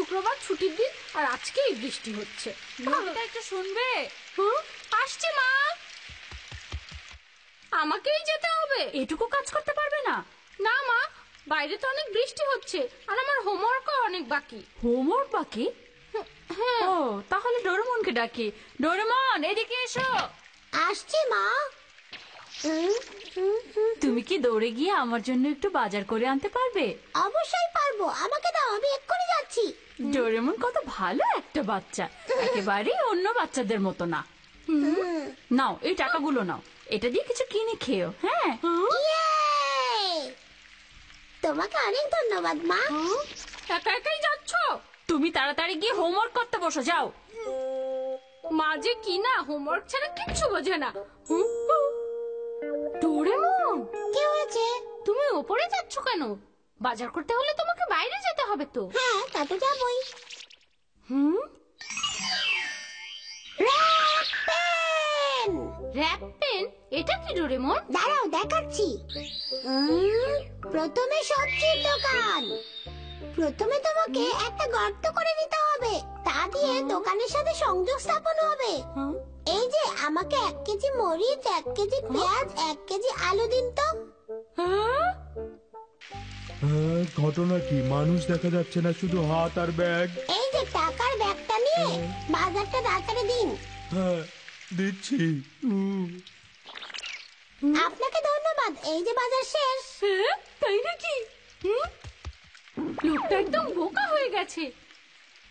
শুক্রবার ছুটির দিন, আর আজকেই বৃষ্টি হচ্ছে। নবিতা একটু শুনবে? আসছে মা। আমাকেই যেতে হবে। এটুকু কাজ করতে পারবে না? না মা, বাইরে তো অনেক বৃষ্টি হচ্ছে, আর আমার হোমওয়ার্কও অনেক বাকি। হোমওয়ার্ক বাকি? হ্যাঁ। ও, তাহলে ডোরেমনকে ডাকি। ডোরেমন, এদিকে এসো। আসছি মা। তুমি কি দৌড়ে গিয়ে আমার জন্য একটু বাজার করে আনতে পারবে? অবশ্যই পারবো, আমাকে দাও, আমি এক্ষুনি যাচ্ছি। ডোরেমন কত ভালো একটা বাচ্চা, একেবারে অন্য বাচ্চাদের মতো না। নাও, এই টাকাগুলো নাও, এটা দিয়ে কিছু কিনে খেও। হ্যাঁ, তোমাকে অনেক ধন্যবাদ মা। একা একাই যাচ্ছ? তুমি তাড়াতাড়ি গিয়ে হোমওয়ার্ক করতে বসো, যাও। মা যে কি না, হোমওয়ার্ক ছাড়া কিচ্ছু বোঝে না। ডোরেমন, কি হয়েছে? তুমি ওপরে যাচ্ছ কেন? বাজার করতে হলে তোমাকে বাইরে যেতে হবে তো। হ্যাঁ, তা তো যাবই। র‍্যাপ পেন? এটা কি ডোরেমন? দাঁড়াও, দেখাচ্ছি। প্রথমে সবজির দোকান। প্রথমে তোমাকে একটা গর্ত করে নিতে হবে, তা দিয়ে দোকানের সাথে সংযোগ স্থাপন হবে। এই যে, আমাকে 1 কেজি মরিচ, 1 কেজি পেঁয়াজ, 1 কেজি আলু দিন তো। ঘটনা কি? মানুষ দেখা যাচ্ছে না, শুধু হাত আর ব্যাগ। এই যে টাকার ব্যাগটা নিয়ে বাজারটা তাড়াতাড়ি দিন। হ্যাঁ, দিচ্ছি। আপনাকে ধন্যবাদ, এই যে বাজার শেষ। তাই নাকি? লোকটা একদম বোকা হয়ে গেছে।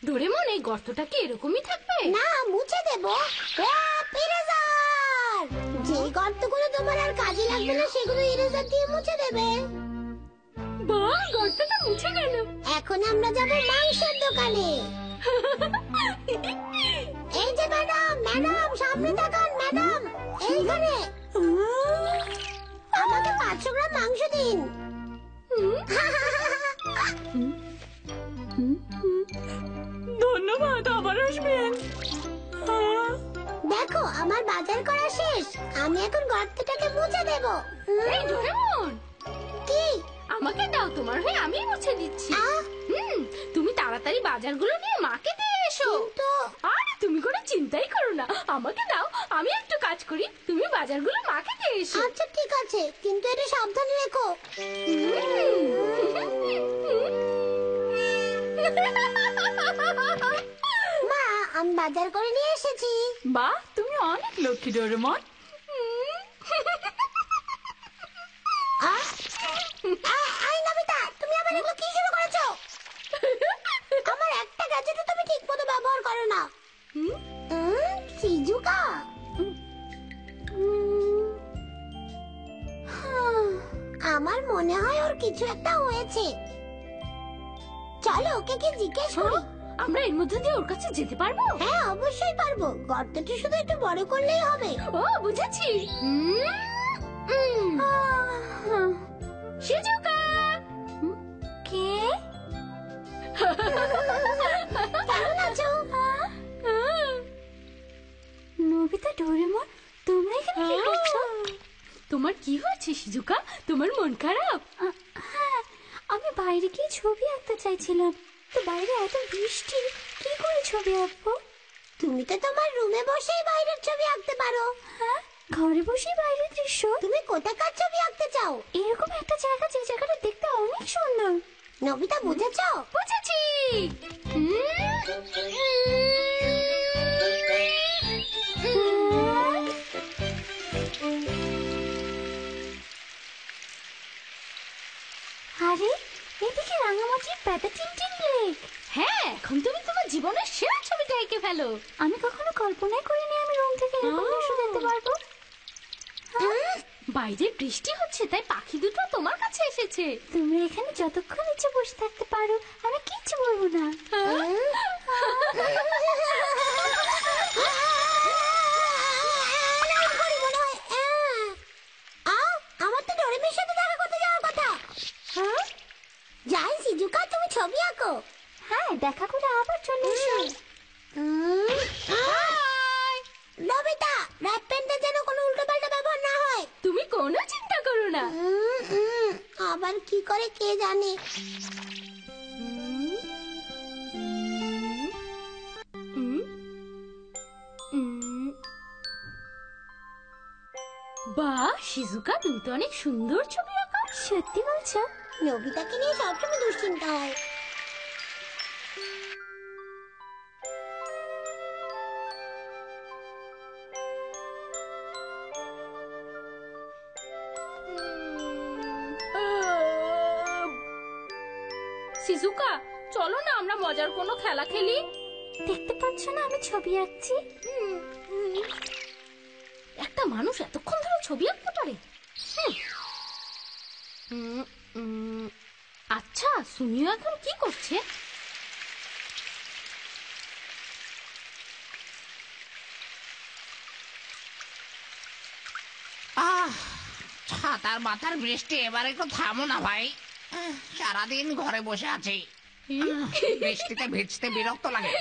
ডোরেমন, এই গর্তটা কি এরকমই থাকবে? না, মুছে দেব। ইরেজার! যে গর্তগুলো তোমার আর কাজে লাগবে না, সেগুলো ইরেজার দিয়ে মুছে দেবে। বাহ, গর্তটা মুছে গেল। এখন আমরা যাব মাংসের দোকানে। এই যে ম্যাডাম, ম্যাডাম সামনে তাকান ম্যাডাম, এইখানে। আমাকে 500 গ্রাম মাংস দিন। ধন্যবাদ, আবার আসবেন। দেখো, আমার বাজার করা শেষ, আমি এখন গর্তটাকে মুছে দেব। এই ডোরেমন, কি? আমাকে দাও, তোমার হয়ে আমি মুছে দিচ্ছি। তুমি তাড়াতাড়ি বাজারগুলো নিয়ে মাকে দিয়ে এসো। আরে তুমি কোনো চিন্তাই করো না, আমাকে দাও, আমি একটু কাজ করি, তুমি বাজারগুলো মাকে দিয়ে এসো। আচ্ছা ঠিক আছে, কিন্তু এটা সাবধানে রেখো। মা, আমি বাজার করে নিয়ে এসেছি। বাহ, তুমি অনেক লক্ষ্মী ডোরেমন। আই নবিতা, তুমি আবার এগুলো কি শুরু করেছো? আমার একটা গ্যাজেটও তুমি ঠিক মতো ব্যবহার করো না। সিজুকা, আমার মনে হয় ওর কিছু একটা হয়েছে। চলো ওকে কি জিজ্ঞেস করি। আমরা এর মধ্যে দিয়ে ওর কাছে যেতে পারবো? হ্যাঁ, অবশ্যই পারবো, গর্তটি শুধু একটু বড় করলেই হবে। ও, বুঝেছি। শিজুকা! কে? কেমন আছো? নবিতা, ডোরেমন, তোমরা এখানে কি করছো? তোমার কি হয়েছে শিজুকা? তোমার মন খারাপ? হ্যাঁ, আমি বাইরে গিয়ে ছবি আঁকতে চাইছিলাম, তো বাইরে এত বৃষ্টি, কি করে ছবি আঁকবো? তুমি তো তোমার রুমে বসেই বাইরের ছবি আঁকতে পারো। হ্যাঁ, ঘরে বসে বাইরের দৃশ্য। তুমি কোথাকার ছবি আঁকতে চাও? এরকম একটা জায়গা, যে জায়গাটা দেখতে অনেক সুন্দর। নবিতা, বুঝেছো? বুঝেছি। আরে, এদিকে রাঙামাটির প্যাটা টিনটিন লেক। হ্যাঁ, এখন তুমি তোমার জীবনের সেরা ছবিটা এঁকে ফেলো। আমি কখনো কল্পনাই করিনি আমি রুম থেকে এরকম দৃশ্য দেখতে পারবো। বাইরে বৃষ্টি হচ্ছে, তাই পাখি দুটো তোমার কাছে এসেছে। তুমি এখানে যতক্ষণ ইচ্ছে বসে থাকতে পারো, আমি কিচ্ছু বলবো না। আমার তো ডোরেমনের সাথে দেখা করতে যাওয়ার কথা। যাই সিজুকা, তুমি ছবি আঁকো। হ্যাঁ, দেখা করে আবার চলে এসো। নবিতা, র‍্যাপ পেনটা যেন কোনো উল্টোপাল্টা ব্যবহার না হয়। তুমি কোনো চিন্তা করো না। আবার কি করে কে জানে। শিজুকা, তুমি তো অনেক সুন্দর ছবি আঁকো। সত্যি বলছো? নবিতাকে নিয়ে সবসময় দুশ্চিন্তা হয়। শিজুকা, চলো না আমরা মজার কোনো খেলা খেলি। দেখতে পাচ্ছ না আমি ছবি আঁকছি? একটা মানুষ এতক্ষণ ধরে ছবি আঁকতে পারে? আচ্ছা, সুমিও এখন কি করছে? ছাতার মাথার বৃষ্টি এবার একটু থামো না ভাই। সারাদিন ঘরে বসে আছি, বৃষ্টিতে ভিজতে বিরক্ত লাগে।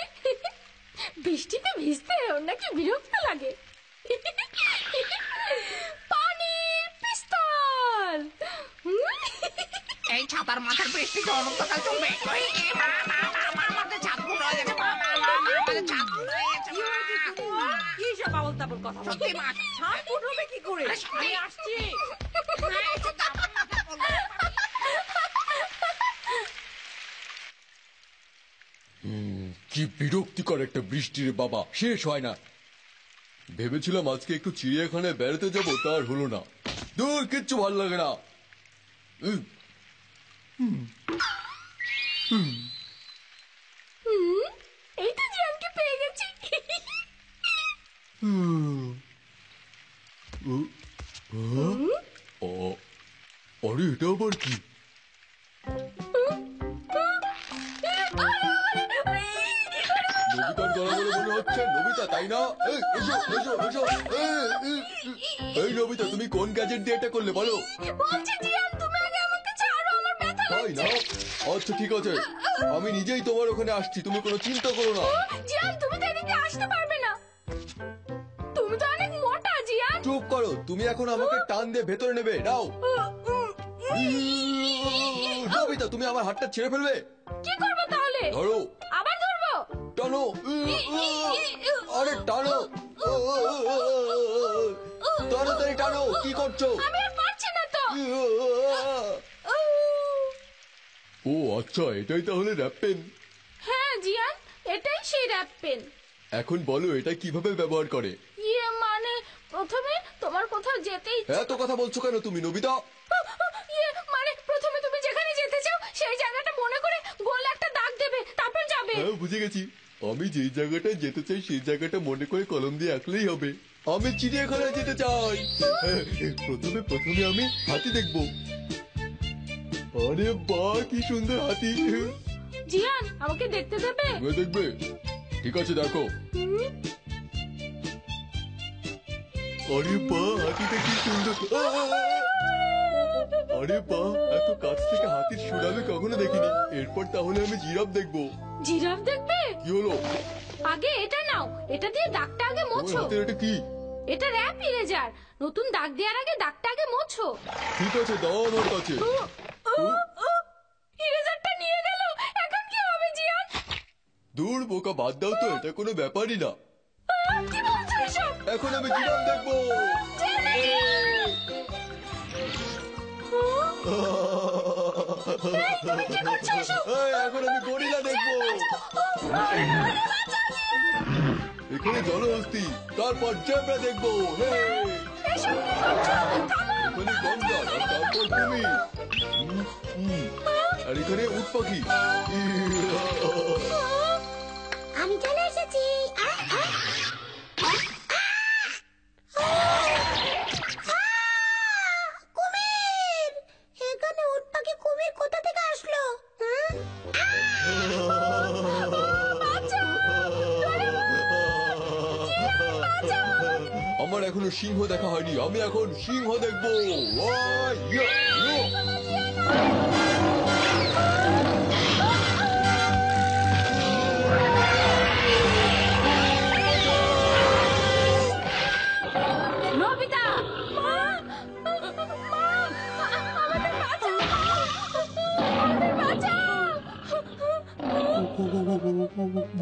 বৃষ্টিতে ভিজতে ওর নাকি বিরক্ত লাগে? পানির পিস্তল! এই ছাতার মাথার বৃষ্টিতে অনন্তকাল চলবে। ওই, আমাদের ছাদ ফুটো হয়ে গেছে, আমাদের ছাদ ফুটো হয়ে গেছে। কি সব আবল তাবল কথা বলছো? সত্যি মা, ছাদ ফুটবে কি করে? আমি আসছি। কি বিরক্তিকর একটা বৃষ্টি রে বাবা, শেষ হয় না। ভেবেছিলাম আজকে একটু চিড়িয়াখানায় বেড়াতে যাব, তার হলো না। দূর, কিচ্ছু ভালো লাগে না। এই তো জিয়ানকে পেয়ে গেছি। আরে এটা আবার কি? নবিতার গলা বলে মনে হচ্ছে। নবিতা, তাই না? এই, এসো এসো এসো। এই নবিতা, তুমি কোন গ্যাজেট দিয়ে এটা করলে বলো? বলছি জিয়ান, তুমি আগে আমাকে ছাড়ো, আমার ব্যথা তাই না? আচ্ছা ঠিক আছে, আমি নিজেই তোমার ওখানে আসছি, তুমি কোনো চিন্তা করো না। জিয়ান, তুমি তো এদিকে আসতে পারবে না, তুমি তো অনেক মোটা জিয়ান। চুপ করো, তুমি এখন আমাকে টান দিয়ে ভেতরে নেবে। নাও নবিতা, তুমি আমার হাতটা ছেড়ে ফেলবে। কি করবো তাহলে? ধরো, আবার ধরবো? টানো। আরে টানো, তাড়াতাড়ি টানো। কি করছো? আমি আর পারছি না তো। ও আচ্ছা, এটাই তাহলে র্যাপ পেন। হ্যাঁ জিয়ান, এটাই সেই র‍্যাপ পেন। এখন বলো এটা কিভাবে ব্যবহার করে? ইয়ে মানে, প্রথমে তোমার কোথাও যেতেই এত কথা বলছো কেন তুমি নবিতা? ইয়ে মানে, প্রথমে তুমি যেখানে যেতে চাও সেই জায়গাটা মনে করে গোল একটা দাগ দেবে, তারপর যাবে। হ্যাঁ বুঝে গেছি, আমি যেই জায়গাটায় যেতে চাই সেই জায়গাটা মনে করে কলম দিয়ে আঁকলেই হবে। আমি চিড়িয়াখানায় যেতে চাই। প্রথমে আমি হাতি দেখবো। আরে বাহ, কি সুন্দর হাতি। জিয়ান, আমাকে দেখতে দেবে? তুমি দেখবে? ঠিক আছে, দেখো। আরে বাহ, হাতিটা কি সুন্দর। আরে বাহ, এত কাছ থেকে হাতির সুর আমি কখনো দেখিনি। এরপর তাহলে আমি জিরাফ দেখবো। জিরাফ দেখবে? কি হলো? আগে এটা নাও, এটা দিয়ে দাগটা আগে ওই মোছো। হাতের এটা কি? এটা র‍্যাপ ইরেজার, নতুন দাগ দেওয়ার আগে দাগটা আগে মোছো। ঠিক আছে, দাও আমার কাছে। ইরেজারটা নিয়ে গেল, এখন কি হবে জিয়ান? দূর বোকা, বাদ দাও তো, এটা কোনো ব্যাপারই না। কি বলছো এসব? এখন আমি জিরাফ দেখবো। এখন আমি গরিলা দেখবো। এখানে জলহস্তি, তারপর জেব্রা দেখবো। এখানে গন্ডার, আর তারপর কুমির। আর এখানে উট পাখি। আমি চলে এসেছি। কুমির! এখানে উট পাখি কুমির কোথা থেকে আসলো? আমার এখনো সিংহ দেখা হয়নি, আমি এখন সিংহ দেখবো। নবিতা! আমাদের বাঁচাও! আমাদের বাঁচাও!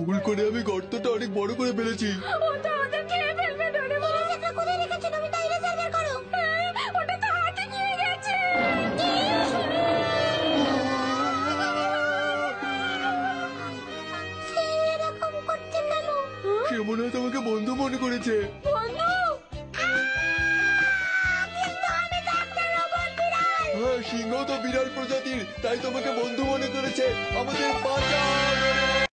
ভুল করে আমি গর্তটা অনেক বড় করে ফেলেছি। ও তো আমাদের খেয়ে ফেলবে, ডোরেমন! ইরেজারটা কোথায় রেখেছো নবিতা? ইরেজার বের করো। মনে করেছে। হ্যাঁ, সিংহ তো বিড়াল প্রজাতির, তাই তোমাকে বন্ধু মনে করেছে। আমাদের বাঁচাও!